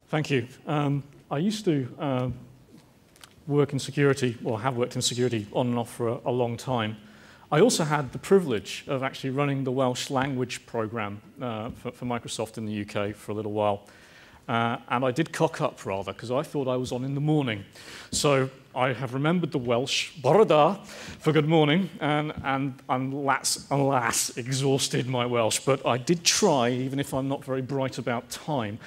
Thank you. I used to work in security, or have worked in security on and off for a long time. I also had the privilege of actually running the Welsh language program for Microsoft in the UK for a little while. And I did cock up rather, because I thought I was on in the morning. So I have remembered the Welsh bore da for good morning, and alas, exhausted my Welsh. But I did try, even if I'm not very bright about time.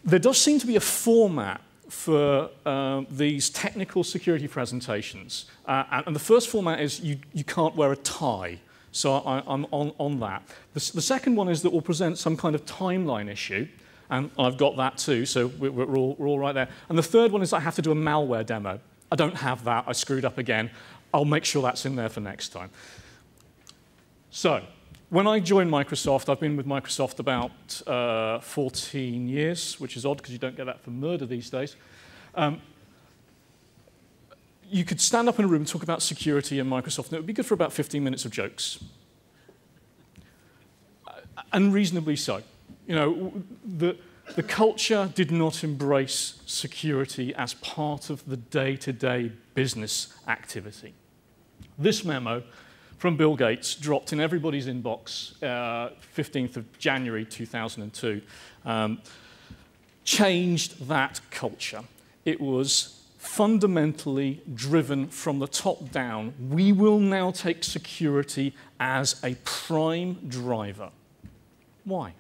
There does seem to be a format for these technical security presentations. And the first format is you can't wear a tie. So I'm on that. The second one is that we'll present some kind of timeline issue. And I've got that too, so we're all right there. And the third one is I have to do a malware demo. I don't have that. I screwed up again. I'll make sure that's in there for next time. So when I joined Microsoft, I've been with Microsoft about 14 years, which is odd because you don't get that for murder these days. You could stand up in a room and talk about security in Microsoft, and it would be good for about 15 minutes of jokes. Unreasonably so. You know, the culture did not embrace security as part of the day-to-day business activity. This memo from Bill Gates dropped in everybody's inbox 15th of January 2002, changed that culture. It was fundamentally driven from the top down. We will now take security as a prime driver. Why?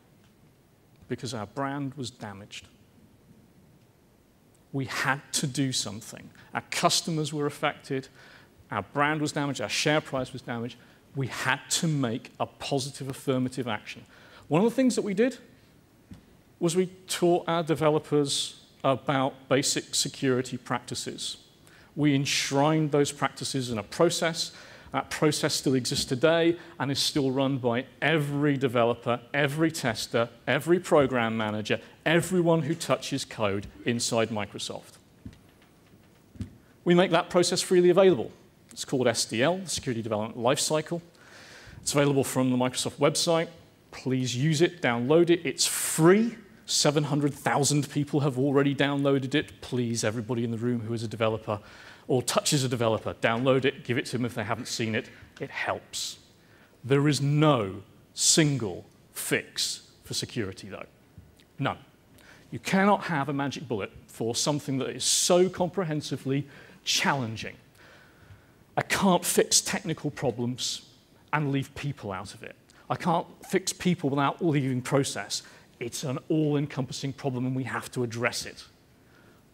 Because our brand was damaged. We had to do something. Our customers were affected. Our brand was damaged. Our share price was damaged. We had to make a positive affirmative action. One of the things that we did was we taught our developers about basic security practices. We enshrined those practices in a process. That process still exists today and is still run by every developer, every tester, every program manager, everyone who touches code inside Microsoft. We make that process freely available. It's called SDL, the Security Development Lifecycle. It's available from the Microsoft website. Please use it, download it. It's free. 700,000 people have already downloaded it. Please, everybody in the room who is a developer or touches a developer, download it, give it to them if they haven't seen it. It helps. There is no single fix for security, though. None. You cannot have a magic bullet for something that is so comprehensively challenging. I can't fix technical problems and leave people out of it. I can't fix people without leaving process. It's an all-encompassing problem, and we have to address it,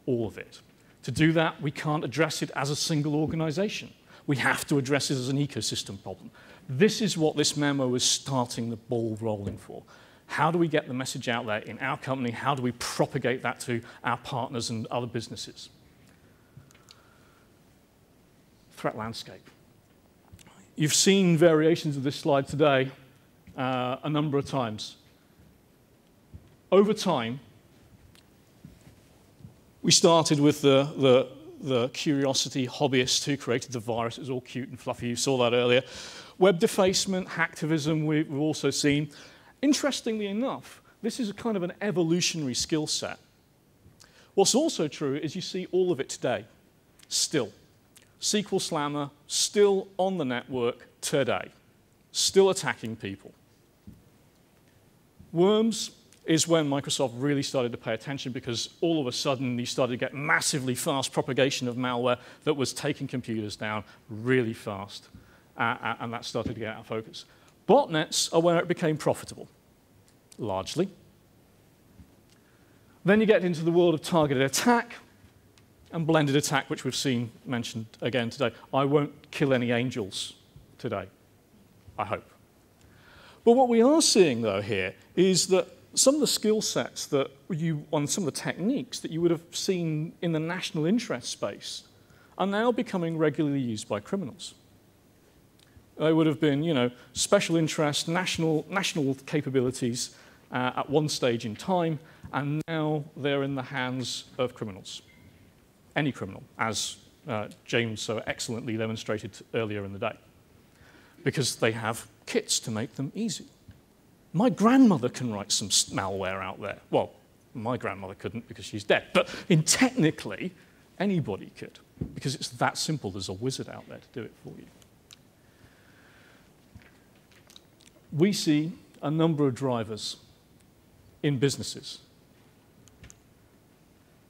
all of it. To do that, we can't address it as a single organization. We have to address it as an ecosystem problem. This is what this memo is starting the ball rolling for. How do we get the message out there in our company? How do we propagate that to our partners and other businesses? Threat landscape. You've seen variations of this slide today a number of times. Over time, we started with the curiosity hobbyist who created the virus. It was all cute and fluffy. You saw that earlier. Web defacement, hacktivism, we've also seen. Interestingly enough, this is a kind of an evolutionary skill set. What's also true is you see all of it today, still. SQL Slammer, still on the network today, still attacking people. Worms is when Microsoft really started to pay attention, because all of a sudden you started to get massively fast propagation of malware that was taking computers down really fast, and that started to get out of focus. Botnets are where it became profitable, largely. Then you get into the world of targeted attack and blended attack, which we've seen mentioned again today. I won't kill any angels today, I hope. But what we are seeing, though, here is that some of the skill sets that on some of the techniques that you would have seen in the national interest space are now becoming regularly used by criminals. They would have been, you know, special interest, national capabilities at one stage in time, and now they're in the hands of criminals. Any criminal, as James so excellently demonstrated earlier in the day, because they have kits to make them easy. My grandmother can write some malware out there. Well, My grandmother couldn't because she's dead. But technically, anybody could, because it's that simple. There's a wizard out there to do it for you. We see a number of drivers in businesses.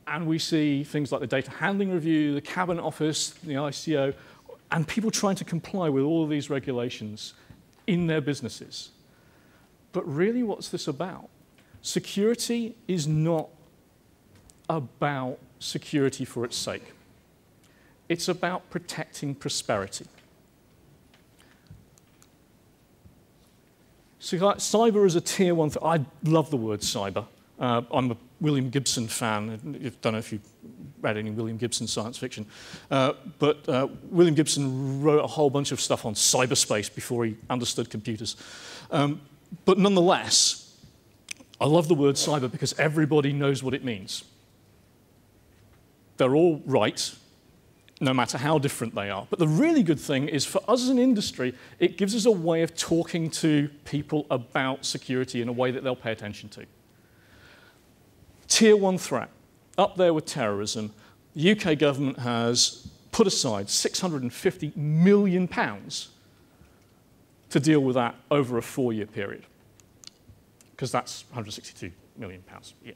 And we see things like the data handling review, the Cabinet Office, the ICO, and people trying to comply with all of these regulations in their businesses. But really, what's this about? Security is not about security for its sake. It's about protecting prosperity. So cyber is a tier one thing. I love the word cyber. I'm a William Gibson fan. I don't know if you've read any William Gibson science fiction. But William Gibson wrote a whole bunch of stuff on cyberspace before he understood computers. But nonetheless, I love the word cyber because everybody knows what it means. They're all right, no matter how different they are. But the really good thing is for us as an industry, it gives us a way of talking to people about security in a way that they'll pay attention to. Tier one threat, up there with terrorism. The UK government has put aside £650 million to deal with that over a 4-year period, because that's £162 million a year.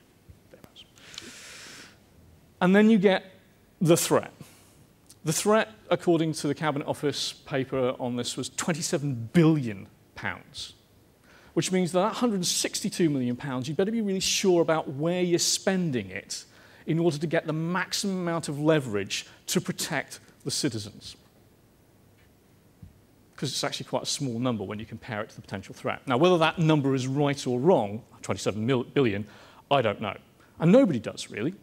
And then you get the threat. The threat, according to the Cabinet Office paper on this, was £27 billion, which means that £162 million, you better be really sure about where you're spending it in order to get the maximum amount of leverage to protect the citizens. Because it's actually quite a small number when you compare it to the potential threat. Now, whether that number is right or wrong, 27 billion, I don't know. And nobody does, really.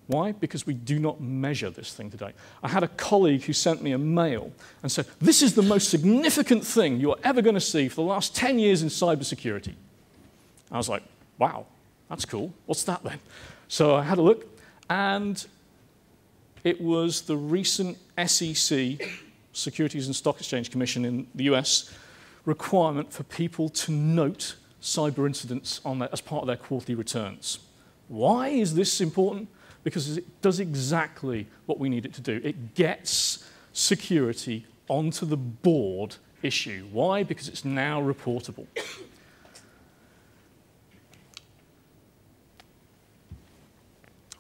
Why? Because we do not measure this thing today. I had a colleague who sent me a mail and said, this is the most significant thing you're ever going to see for the last 10 years in cybersecurity. I was like, wow, that's cool. What's that then? So I had a look, and it was the recent SEC, Securities and Stock Exchange Commission in the US, requirement for people to note cyber incidents on as part of their quarterly returns. Why is this important? Because it does exactly what we need it to do. It gets security onto the board issue. Why? Because it's now reportable.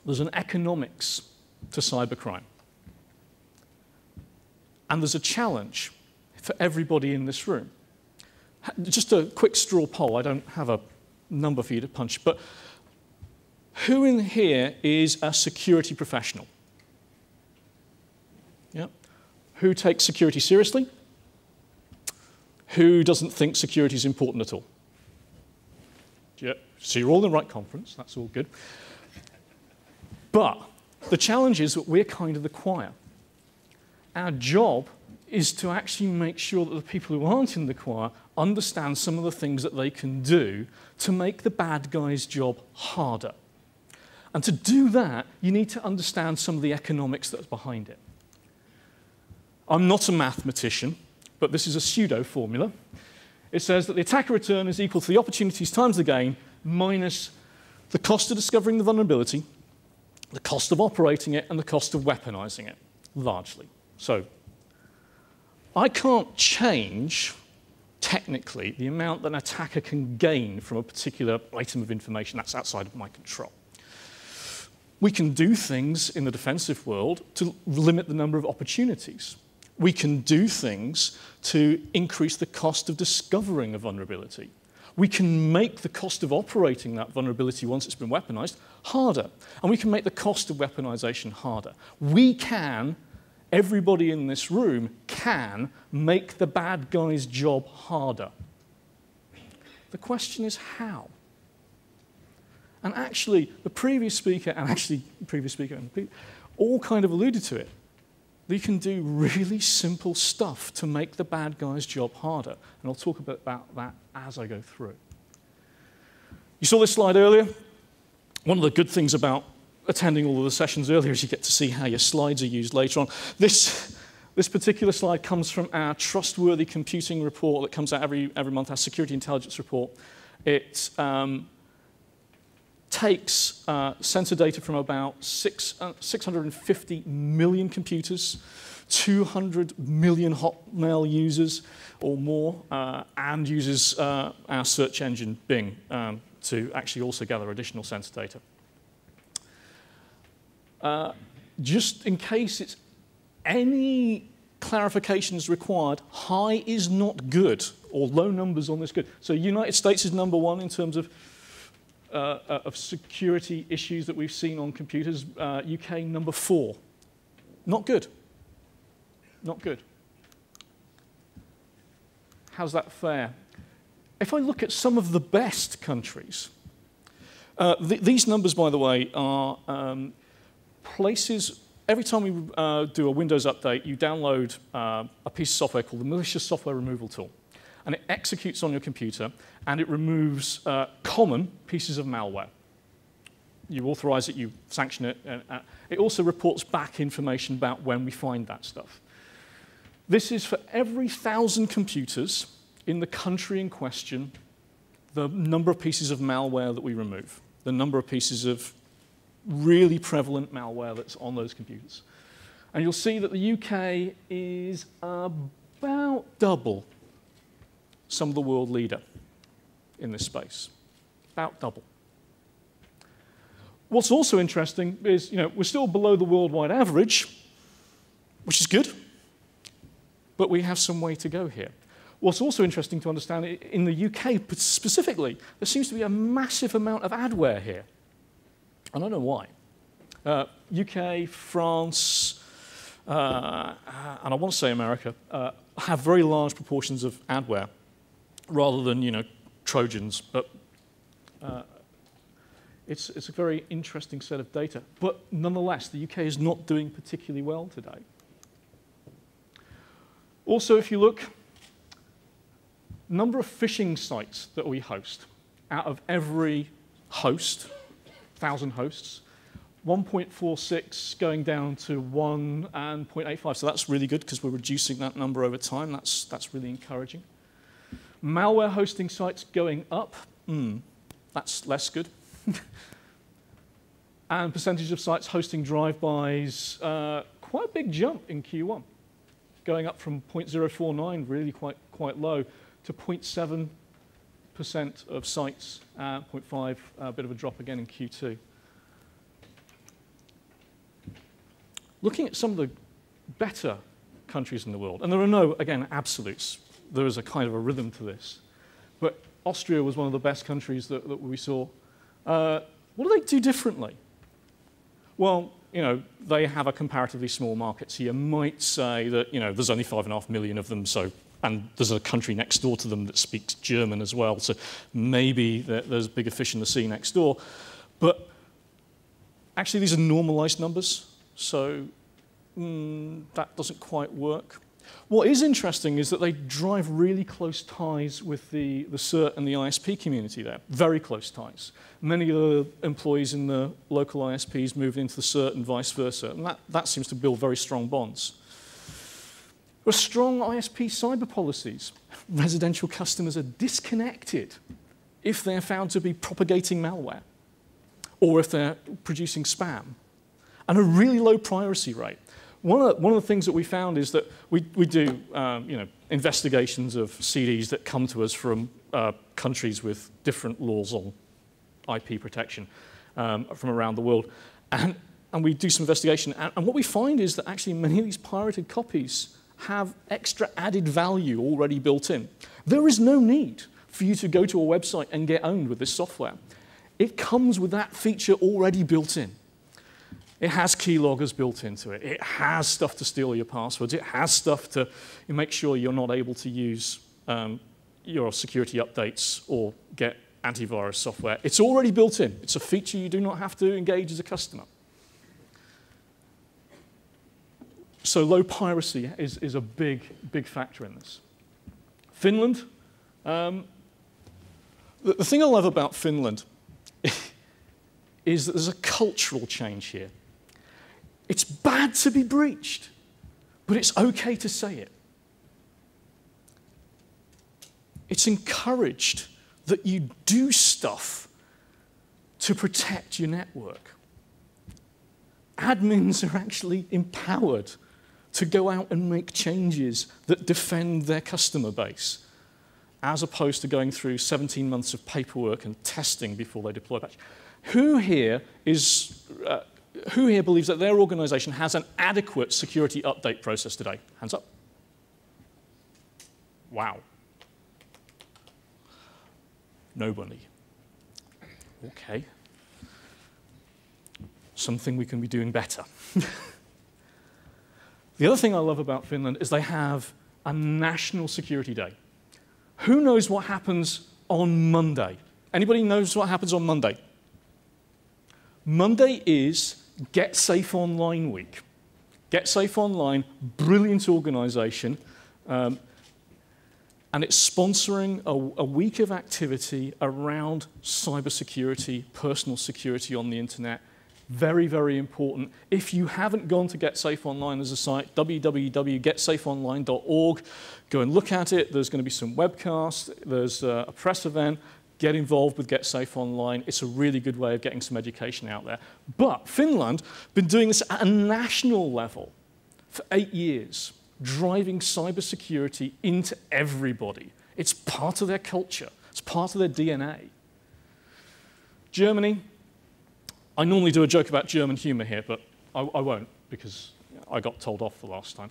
There's an economics to cybercrime. And there's a challenge for everybody in this room. Just a quick straw poll. I don't have a number for you to punch, but who in here is a security professional? Yeah. Who takes security seriously? Who doesn't think security is important at all? Yeah. So you're all in the right conference. That's all good. But the challenge is that we're kind of the choir. Our job is to actually make sure that the people who aren't in the choir understand some of the things that they can do to make the bad guy's job harder. And to do that, you need to understand some of the economics that's behind it. I'm not a mathematician, but this is a pseudo formula. It says that the attacker return is equal to the opportunities times the gain minus the cost of discovering the vulnerability, the cost of operating it, and the cost of weaponizing it, largely. So I can't change, technically, the amount that an attacker can gain from a particular item of information. That's outside of my control. We can do things in the defensive world to limit the number of opportunities. We can do things to increase the cost of discovering a vulnerability. We can make the cost of operating that vulnerability once it's been weaponized harder. And we can make the cost of weaponization harder. We can, everybody in this room can make the bad guy's job harder. The question is how? And actually, the previous speaker all kind of alluded to it. You can do really simple stuff to make the bad guy's job harder. And I'll talk a bit about that as I go through. You saw this slide earlier. One of the good things about attending all of the sessions earlier is you get to see how your slides are used later on. This particular slide comes from our trustworthy computing report that comes out every month, our security intelligence report. It takes sensor data from about 650 million computers, 200 million Hotmail users or more, and uses our search engine Bing to actually also gather additional sensor data. Just in case it's any clarification is required, high is not good, or low numbers on this good. So United States is #1 in terms of security issues that we've seen on computers. UK #4. Not good. Not good. How's that fair? If I look at some of the best countries, these numbers, by the way, are places. Every time we do a Windows update, you download a piece of software called the malicious software removal tool. And it executes on your computer, and it removes common pieces of malware. You authorize it, you sanction it. It also reports back information about when we find that stuff. This is for every 1,000 computers in the country in question, the number of pieces of malware that we remove, the number of pieces of really prevalent malware that's on those computers. And you'll see that the UK is about double some of the world leader in this space, about double. What's also interesting is, we're still below the worldwide average, which is good, but we have some way to go here. What's also interesting to understand, in the UK specifically, there seems to be a massive amount of adware here. I don't know why. UK, France, and I want to say America, have very large proportions of adware, rather than, Trojans. But it's a very interesting set of data. But nonetheless, the UK is not doing particularly well today. Also, if you look, number of phishing sites that we host, out of every host, 1,000 hosts, 1.46 going down to 1 and 0.85. So that's really good because we're reducing that number over time. That's really encouraging. Malware hosting sites going up. That's less good. And percentage of sites hosting drive-bys, quite a big jump in Q1, going up from 0.049, really quite low, to 0.7% of sites, 0.5, a bit of a drop again in Q2. Looking at some of the better countries in the world, and there are no, again, absolutes. There is a kind of a rhythm to this. But Austria was one of the best countries that we saw. What do they do differently? Well, they have a comparatively small market. So you might say that, there's only 5.5 million of them, and there's a country next door to them that speaks German as well. So maybe there's bigger fish in the sea next door. But actually, these are normalized numbers. So that doesn't quite work. What is interesting is that they drive really close ties with the CERT and the ISP community there, very close ties. Many of the employees in the local ISPs moved into the CERT and vice versa, and that seems to build very strong bonds. There are strong ISP cyber policies. Residential customers are disconnected if they're found to be propagating malware or if they're producing spam, and a really low piracy rate. One of the things that we found is that we do investigations of CDs that come to us from countries with different laws on IP protection from around the world. And we do some investigation. And what we find is that actually many of these pirated copies have extra added value already built in. There is no need for you to go to a website and get owned with this software. It comes with that feature already built in. It has keyloggers built into it. It has stuff to steal your passwords. It has stuff to make sure you're not able to use your security updates or get antivirus software. It's already built in. It's a feature you do not have to engage as a customer. So low piracy is a big factor in this. Finland. The thing I love about Finland is that there's a cultural change here. It's bad to be breached, but it's okay to say it. It's encouraged that you do stuff to protect your network. Admins are actually empowered to go out and make changes that defend their customer base, as opposed to going through 17 months of paperwork and testing before they deploy a patch. Who here believes that their organization has an adequate security update process today? Hands up. Wow. Nobody. Okay. Something we can be doing better. The other thing I love about Finland is they have a national security day. Who knows what happens on Monday? Anybody knows what happens on Monday? Monday is Get Safe Online Week. Get Safe Online, brilliant organization, and it's sponsoring a week of activity around cybersecurity, personal security on the internet. Very, very important. If you haven't gone to Get Safe Online, there's a site, www.getsafeonline.org. Go and look at it. There's going to be some webcasts. There's a press event. Get involved with Get Safe Online. It's a really good way of getting some education out there. But Finland has been doing this at a national level for 8 years, driving cybersecurity into everybody. It's part of their culture. It's part of their DNA. Germany. I normally do a joke about German humor here, but I won't because I got told off the last time.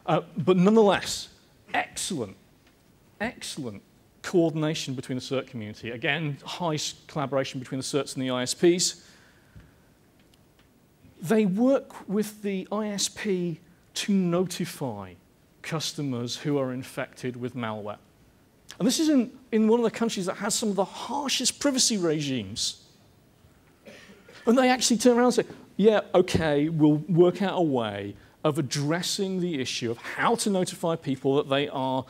But nonetheless, excellent coordination between the CERT community. Again, high collaboration between the CERTs and the ISPs. They work with the ISP to notify customers who are infected with malware. And this is in one of the countries that has some of the harshest privacy regimes. And they actually turn around and say, yeah, okay, we'll work out a way of addressing the issue of how to notify people that they are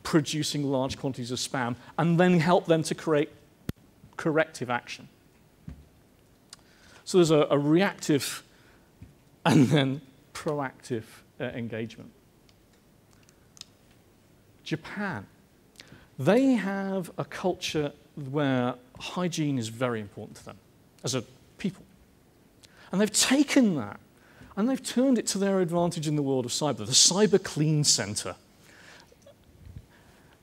producing large quantities of spam and then help them to create corrective action. So there's a reactive and then proactive engagement. Japan. They have a culture where hygiene is very important to them as a people. And they've taken that and they've turned it to their advantage in the world of cyber, the Cyber Clean Center.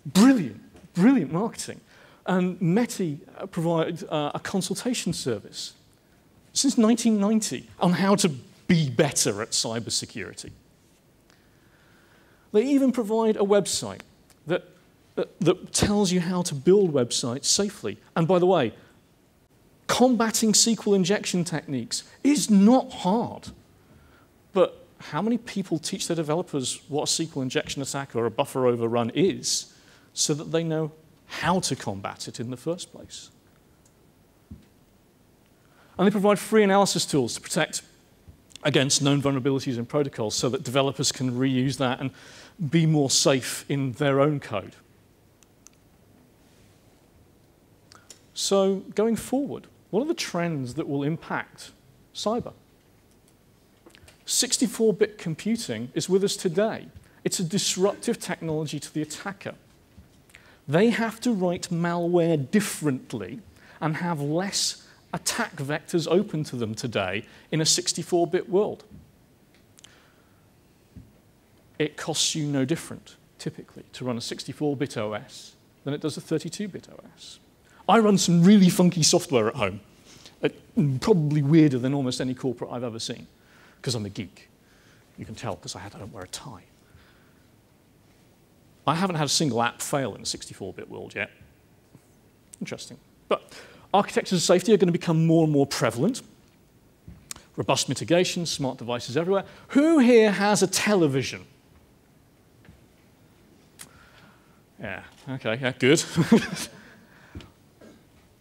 Brilliant, brilliant marketing. And METI provide a consultation service since 1990 on how to be better at cybersecurity. They even provide a website that tells you how to build websites safely. And by the way, combating SQL injection techniques is not hard. But how many people teach their developers what a SQL injection attack or a buffer overrun is so that they know how to combat it in the first place? And they provide free analysis tools to protect against known vulnerabilities in protocols so that developers can reuse that and be more safe in their own code. So going forward, what are the trends that will impact cyber? 64-bit computing is with us today. It's a disruptive technology to the attacker. They have to write malware differently and have less attack vectors open to them today in a 64-bit world. It costs you no different, typically, to run a 64-bit OS than it does a 32-bit OS. I run some really funky software at home, probably weirder than almost any corporate I've ever seen, because I'm a geek. You can tell because I don't wear a tie. I haven't had a single app fail in the 64-bit world yet. Interesting. But architectures of safety are going to become more and more prevalent. Robust mitigation, smart devices everywhere. Who here has a television? Yeah, okay, yeah, good.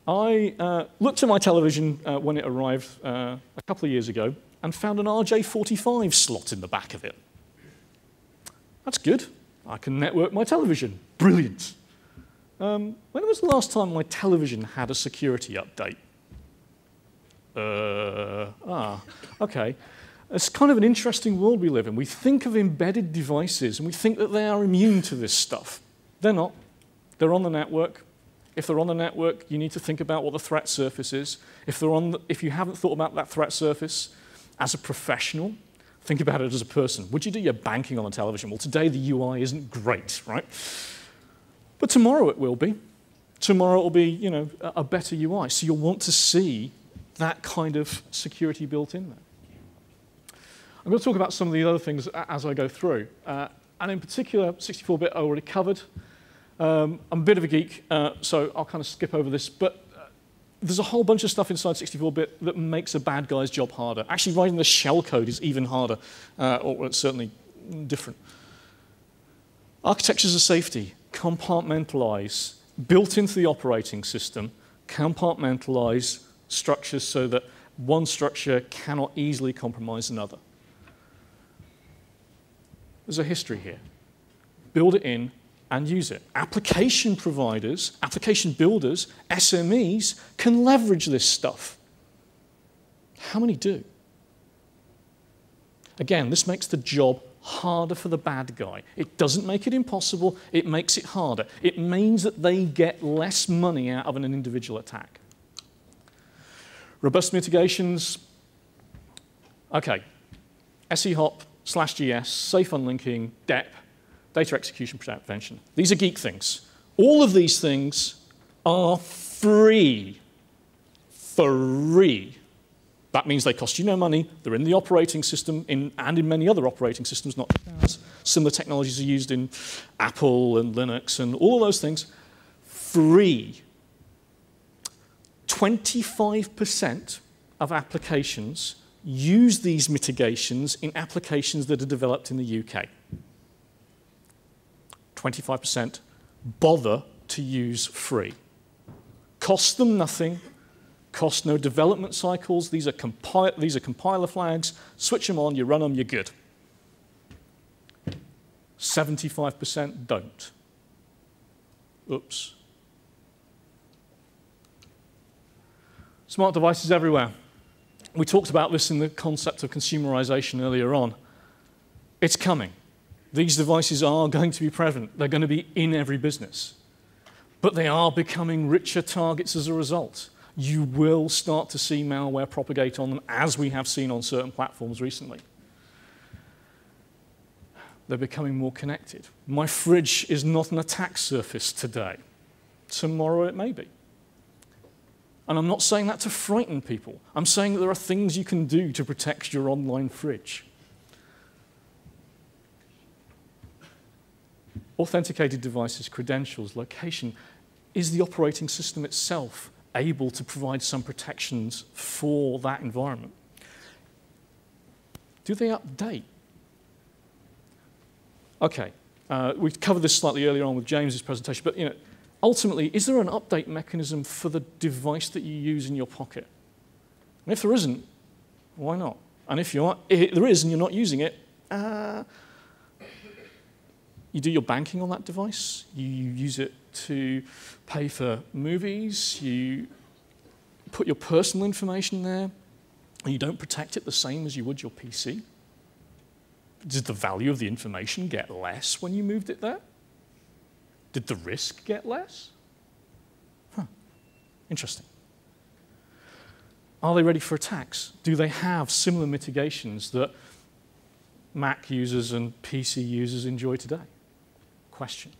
I looked at my television when it arrived a couple of years ago and found an RJ45 slot in the back of it. That's good. I can network my television. Brilliant. When was the last time my television had a security update? Okay. It's kind of an interesting world we live in. We think of embedded devices and we think that they are immune to this stuff. They're not. They're on the network. If they're on the network, you need to think about what the threat surface is. If you haven't thought about that threat surface as a professional, think about it as a person. Would you do your banking on a television? Well, today the UI isn't great, right? But tomorrow it will be. Tomorrow it will be, you know, a better UI. So you'll want to see that kind of security built in there. I'm going to talk about some of the other things as I go through. And in particular, 64-bit I already covered. I'm a bit of a geek, so I'll kind of skip over this. But there's a whole bunch of stuff inside 64-bit that makes a bad guy's job harder. Actually, writing the shell code is even harder, or it's certainly different. Architectures of safety, compartmentalize, built into the operating system, compartmentalize structures so that one structure cannot easily compromise another. There's a history here. Build it in and use it. Application providers, application builders, SMEs can leverage this stuff. How many do? Again, this makes the job harder for the bad guy. It doesn't make it impossible, it makes it harder. It means that they get less money out of an individual attack. Robust mitigations. Okay, SEHOP/GS, safe unlinking, DEP, data execution prevention. These are geek things. All of these things are free. Free. That means they cost you no money. They're in the operating system and in many other operating systems, not ours. Similar technologies are used in Apple and Linux and all of those things. Free. 25% of applications use these mitigations in applications that are developed in the UK. 25% bother to use free. Costs them nothing, cost no development cycles. These are compiler flags. Switch them on, you run them, you're good. 75% don't. Oops. Smart devices everywhere. We talked about this in the concept of consumerization earlier on. It's coming. These devices are going to be prevalent. They're going to be in every business. But they are becoming richer targets as a result. You will start to see malware propagate on them, as we have seen on certain platforms recently. They're becoming more connected. My fridge is not an attack surface today. Tomorrow it may be. And I'm not saying that to frighten people. I'm saying that there are things you can do to protect your online fridge. Authenticated devices, credentials, location. Is the operating system itself able to provide some protections for that environment? Do they update? Okay, we covered this slightly earlier on with James's presentation, but ultimately, is there an update mechanism for the device that you use in your pocket? And if there isn't, why not? And if there is and you're not using it, you do your banking on that device, you use it to pay for movies, you put your personal information there, and you don't protect it the same as you would your PC. Did the value of the information get less when you moved it there? Did the risk get less? Huh, interesting. Are they ready for attacks? Do they have similar mitigations that Mac users and PC users enjoy today? Question.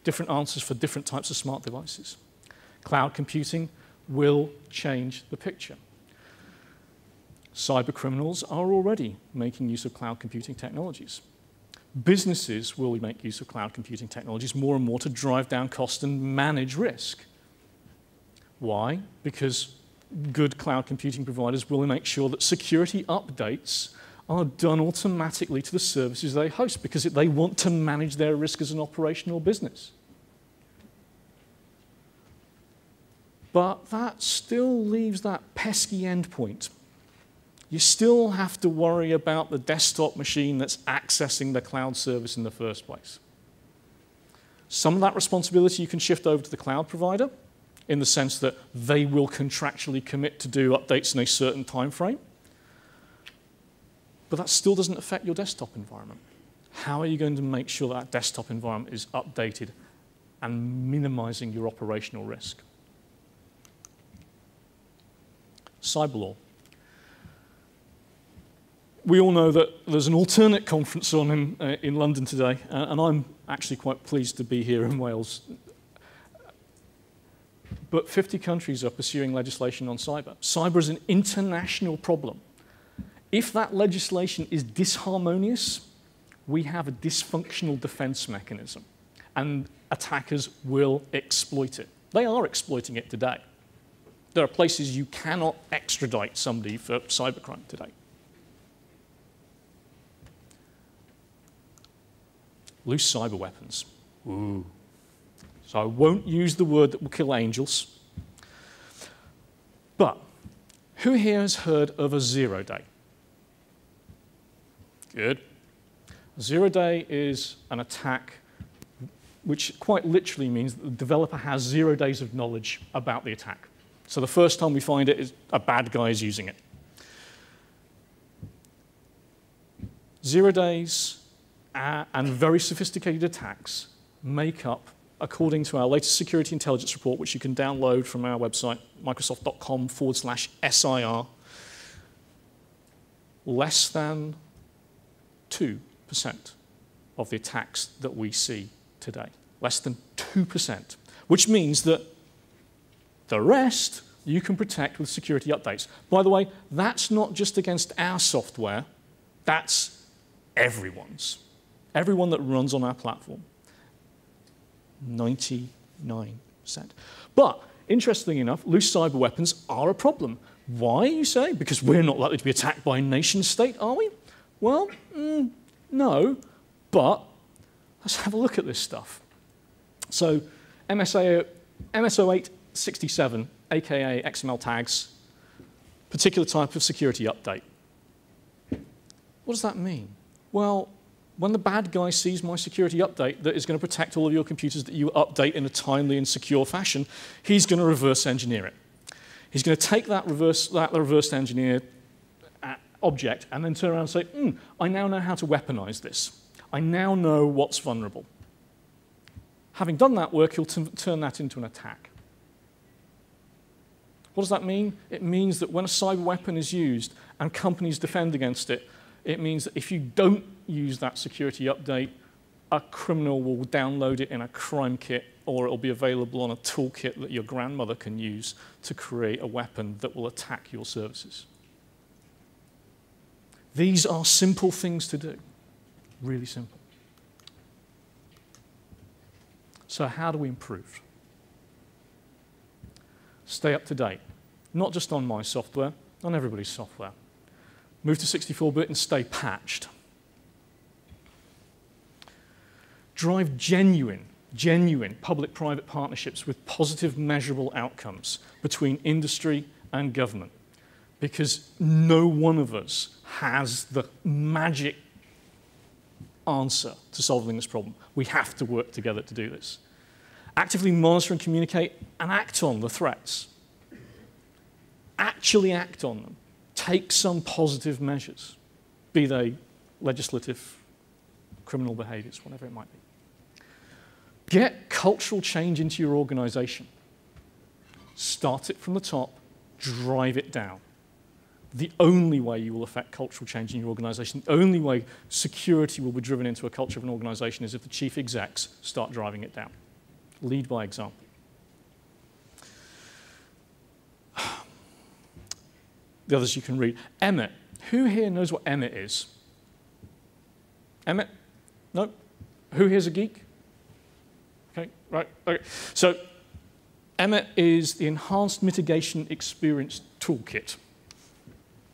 Different answers for different types of smart devices. Cloud computing will change the picture. Cyber criminals are already making use of cloud computing technologies. Businesses will make use of cloud computing technologies more and more to drive down cost and manage risk. Why? Because good cloud computing providers will make sure that security updates are done automatically to the services they host because they want to manage their risk as an operational business. But that still leaves that pesky endpoint. You still have to worry about the desktop machine that's accessing the cloud service in the first place. Some of that responsibility you can shift over to the cloud provider in the sense that they will contractually commit to do updates in a certain time frame. But that still doesn't affect your desktop environment. How are you going to make sure that desktop environment is updated and minimizing your operational risk. Cyberlaw. We all know that there's an alternate conference on in London today, and I'm actually quite pleased to be here in Wales. But 50 countries are pursuing legislation on cyber. Cyber is an international problem. If that legislation is disharmonious, we have a dysfunctional defense mechanism, and attackers will exploit it. They are exploiting it today. There are places you cannot extradite somebody for cybercrime today. Loose cyber weapons. Ooh. So I won't use the word that will kill angels. But who here has heard of a Zeroday? Good. A Zeroday is an attack which quite literally means that the developer has 0 days of knowledge about the attack. So the first time we find it is a bad guy is using it. 0 days and very sophisticated attacks make up, according to our latest security intelligence report, which you can download from our website, microsoft.com/SIR, less than 2% of the attacks that we see today. Less than 2%, which means that the rest you can protect with security updates. By the way, that's not just against our software, that's everyone's. Everyone that runs on our platform. 99%. But interestingly enough, loose cyber weapons are a problem. Why, you say? Because we're not likely to be attacked by a nation state, are we? Well, no, but let's have a look at this stuff. So MS0867, aka XML tags, particular type of security update. What does that mean? Well, when the bad guy sees my security update that is going to protect all of your computers that you update in a timely and secure fashion, he's going to reverse engineer it. He's going to take that reverse engineer object and then turn around and say, I now know how to weaponize this. I now know what's vulnerable. Having done that work, he'll turn that into an attack. What does that mean? It means that when a cyber weapon is used and companies defend against it, it means that if you don't use that security update, a criminal will download it in a crime kit, or it'll be available on a toolkit that your grandmother can use to create a weapon that will attack your services. These are simple things to do, really simple. So how do we improve? Stay up to date, not just on my software, on everybody's software. Move to 64-bit and stay patched. Drive genuine public-private partnerships with positive measurable outcomes between industry and government, because no one of us has the magic answer to solving this problem. We have to work together to do this. Actively monitor and communicate and act on the threats. Actually act on them. Take some positive measures, be they legislative, criminal behaviors, whatever it might be. Get cultural change into your organization. Start it from the top, drive it down. The only way you will affect cultural change in your organization, the only way security will be driven into a culture of an organization is if the chief execs start driving it down. Lead by example. The others you can read. Emmet. Who here knows what Emmet is? Emmet? No? Who here's a geek? Okay, right. Okay. So Emmet is the Enhanced Mitigation Experience Toolkit.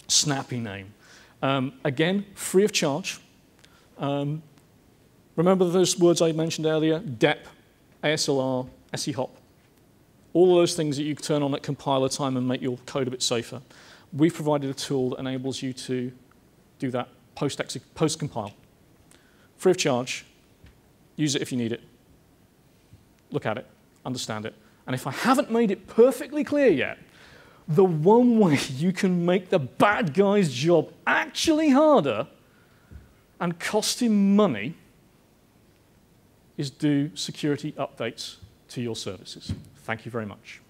Snappy name. Again, free of charge. Remember those words I mentioned earlier? DEP, ASLR, SEHOP. All of those things that you can turn on at compiler time and make your code a bit safer. We've provided a tool that enables you to do that post-compile. Free of charge. Use it if you need it. Look at it. Understand it. And if I haven't made it perfectly clear yet, the one way you can make the bad guy's job actually harder and cost him money is do security updates to your services. Thank you very much.